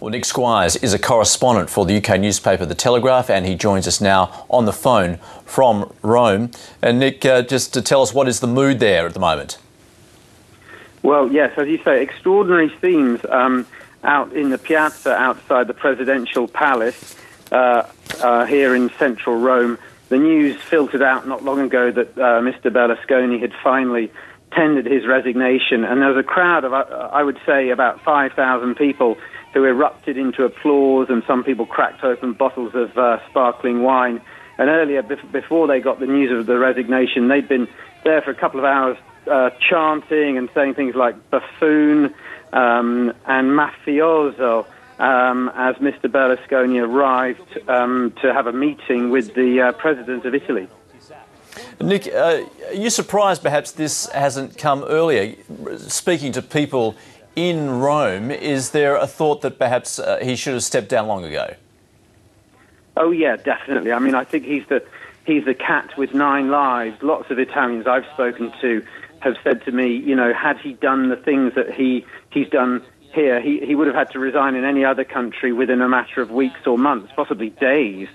Well, Nick Squires is a correspondent for the UK newspaper The Telegraph, and he joins us now on the phone from Rome. And Nick, just to tell us, what is the mood there at the moment? Well, yes, as you say, extraordinary scenes out in the piazza outside the presidential palace here in central Rome. The news filtered out not long ago that Mr. Berlusconi had finally tendered his resignation, and there was a crowd of, I would say, about 5,000 people who erupted into applause, and some people cracked open bottles of sparkling wine. And earlier, before they got the news of the resignation, they'd been there for a couple of hours chanting and saying things like buffoon and mafioso as Mr. Berlusconi arrived to have a meeting with the president of Italy. Nick, are you surprised perhaps this hasn't come earlier? Speaking to people in Rome, is there a thought that perhaps he should have stepped down long ago? Oh yeah, definitely. I mean, I think he's the cat with 9 lives. Lots of Italians I've spoken to have said to me, you know, had he done the things that he's done here, he would have had to resign in any other country within a matter of weeks or months, possibly days.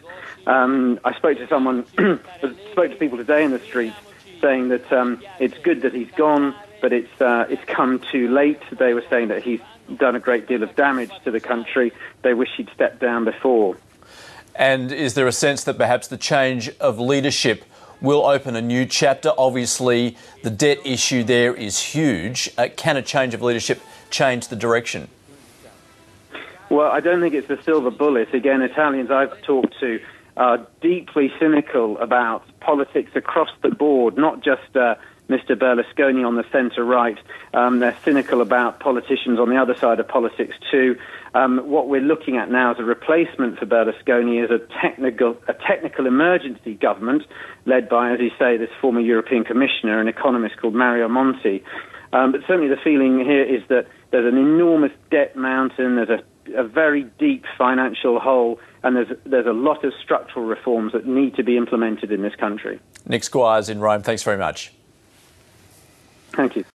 I spoke to people today in the streets saying that it's good that he's gone, but it's come too late. They were saying that he's done a great deal of damage to the country. They wish he'd stepped down before. And is there a sense that perhaps the change of leadership will open a new chapter? Obviously, the debt issue there is huge. Can a change of leadership change the direction? Well, I don't think it's a silver bullet. Again, Italians I've talked to are deeply cynical about politics across the board, not just Mr. Berlusconi on the centre-right. They're cynical about politicians on the other side of politics too. What we're looking at now as a replacement for Berlusconi is a technical emergency government led by, as you say, this former European Commissioner, an economist called Mario Monti. But certainly the feeling here is that there's an enormous debt mountain, there's a very deep financial hole, and there's a lot of structural reforms that need to be implemented in this country. Nick Squires in Rome, thanks very much. Thank you.